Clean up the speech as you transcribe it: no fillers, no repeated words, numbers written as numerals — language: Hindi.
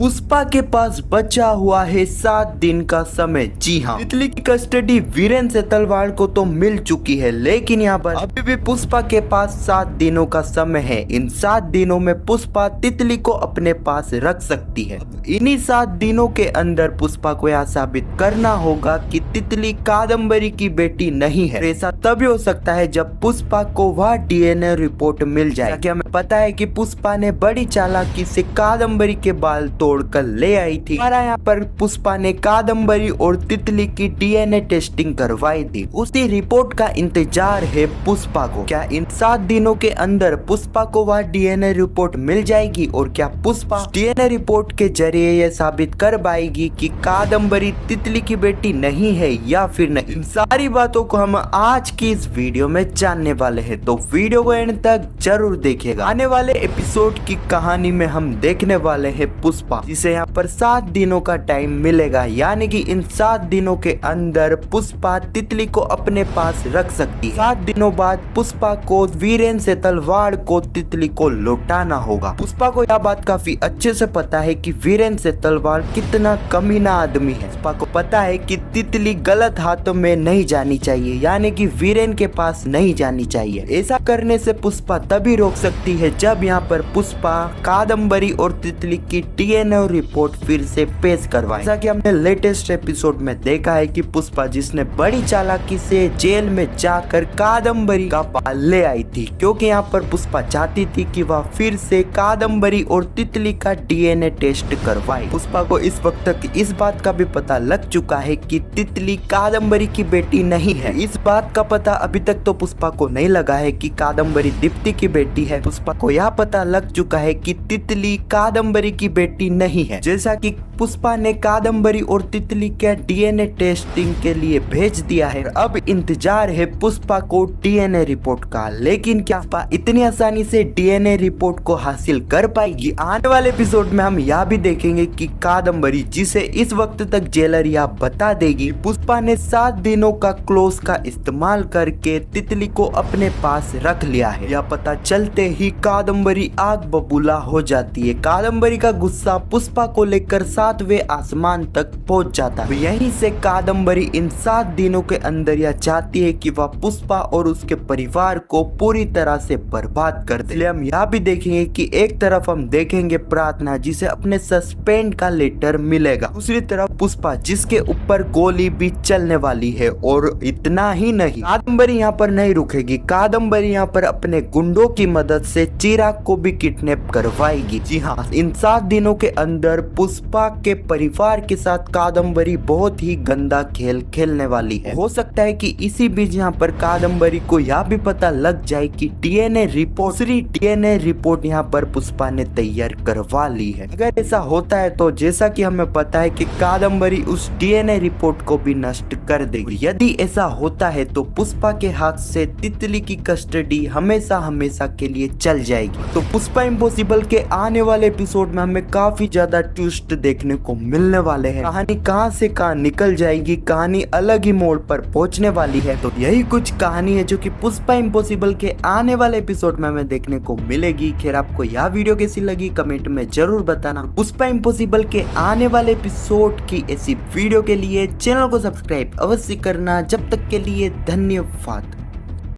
पुष्पा के पास बचा हुआ है 7 दिन का समय। जी हाँ, तितली की कस्टडी वीरेंद्र सेतलवाड़ को तो मिल चुकी है, लेकिन यहाँ पर अभी भी पुष्पा के पास 7 दिनों का समय है। इन 7 दिनों में पुष्पा तितली को अपने पास रख सकती है। इन्हीं 7 दिनों के अंदर पुष्पा को यह साबित करना होगा कि तितली कादम्बरी की बेटी नहीं है। ऐसा तभी हो सकता है जब पुष्पा को वह डीएनए रिपोर्ट मिल जाए। क्या हमें पता है कि पुष्पा ने बड़ी चालाकी से कादम्बरी के बाल तोड़कर ले आई थी। हमारा यहाँ पर पुष्पा ने कादम्बरी और तितली की डीएनए टेस्टिंग करवाई थी। उसी रिपोर्ट का इंतजार है पुष्पा को। क्या इन 7 दिनों के अंदर पुष्पा को वह डीएनए रिपोर्ट मिल जाएगी और क्या पुष्पा डीएनए रिपोर्ट के जरिए यह साबित कर पाएगी कि कादम्बरी तितली की बेटी नहीं है या फिर नहीं। इन सारी बातों को हम आज की इस वीडियो में जानने वाले हैं, तो वीडियो को एंड तक जरूर देखिएगा। आने वाले एपिसोड की कहानी में हम देखने वाले हैं पुष्पा, जिसे यहाँ पर 7 दिनों का टाइम मिलेगा, यानी कि इन 7 दिनों के अंदर पुष्पा तितली को अपने पास रख सकती है। 7 दिनों बाद पुष्पा को वीरेंद्र सेतलवाड़ को तितली को लौटाना होगा। पुष्पा को यह बात काफी अच्छे से पता है कि वीरेंद्र सेतलवाड़ कितना कमीना आदमी है। पुष्पा को पता है कि तितली गलत हाथों में नहीं जानी चाहिए, यानी कि वीरेंद्र के पास नहीं जानी चाहिए। ऐसा करने से पुष्पा तभी रोक सकती है जब यहाँ पर पुष्पा कादम्बरी और तितली की डीएनए रिपोर्ट फिर से पेश करवाए। जैसा कि हमने लेटेस्ट एपिसोड में देखा है कि पुष्पा जिसने बड़ी चालाकी से जेल में जाकर कादम्बरी का बाल ले आई थी, क्योंकि यहाँ पर पुष्पा चाहती थी कि वह फिर से कादम्बरी और तितली का डीएनए टेस्ट करवाए। पुष्पा को इस वक्त तक इस बात का भी पता लग चुका है कि तितली कादम्बरी की बेटी नहीं है। इस बात का पता अभी तक तो पुष्पा को नहीं लगा है कि कादम्बरी दीप्ति की बेटी है। पुष्पा को यह पता लग चुका है कि तितली कादम्बरी की बेटी नहीं है। जैसा कि पुष्पा ने कादम्बरी और तितली के डीएनए टेस्टिंग के लिए भेज दिया है, अब इंतजार है पुष्पा को डीएनए रिपोर्ट का। लेकिन क्या पुष्पा इतनी आसानी से डीएनए रिपोर्ट को हासिल कर पाएगी? आने वाले एपिसोड में हम यह भी देखेंगे कि कादम्बरी, जिसे इस वक्त तक जेलर यह बता देगी पुष्पा ने 7 दिनों का क्लोज का इस्तेमाल करके तितली को अपने पास रख लिया है। यह पता चलते ही कादम्बरी आग बबूला हो जाती है। कादम्बरी का गुस्सा पुष्पा को लेकर 7वें आसमान तक पहुंच जाता है। यहीं से कादम्बरी इन 7 दिनों के अंदर यह चाहती है कि वह पुष्पा और उसके परिवार को पूरी तरह से बर्बाद कर दे। इसलिए हम यह भी देखेंगे कि एक तरफ हम देखेंगे प्रार्थना, जिसे अपने सस्पेंड का लेटर मिलेगा, दूसरी तरफ पुष्पा जिसके ऊपर गोली भी चलने वाली है। और इतना ही नहीं, कादम्बरी यहाँ पर नहीं रुकेगी। कादम्बरी यहाँ पर अपने गुंडों की मदद से चिराग को भी किडनैप करवाएगी। जी हाँ, इन 7 दिनों के अंदर पुष्पा के परिवार के साथ कादम्बरी बहुत ही गंदा खेल खेलने वाली है। हो सकता है कि इसी बीच यहाँ पर कादम्बरी को यह भी पता लग जाए कि डीएनए रिपोर्ट यहाँ पर पुष्पा ने तैयार करवा ली है। अगर ऐसा होता है तो जैसा कि हमें पता है कि कादम्बरी उस डीएनए रिपोर्ट को भी नष्ट कर देगी। यदि ऐसा होता है तो पुष्पा के हाथ से तितली की कस्टडी हमेशा हमेशा के लिए चल जाएगी। तो पुष्पा इम्पॉसिबल के आने वाले एपिसोड में हमें काफी ज्यादा ट्विस्ट देखने को मिलने वाले हैं। कहानी कहां से कहां निकल जाएगी, कहानी अलग ही मोड़ पर पहुंचने वाली है। तो यही कुछ कहानी है जो कि पुष्पा इम्पॉसिबल के आने वाले एपिसोड में हमें देखने को मिलेगी। खैर, आपको यह वीडियो कैसी लगी कमेंट में जरूर बताना। पुष्पा इम्पॉसिबल के आने वाले एपिसोड की ऐसी वीडियो के लिए चैनल को सब्सक्राइब अवश्य करना। जब तक के लिए धन्यवाद।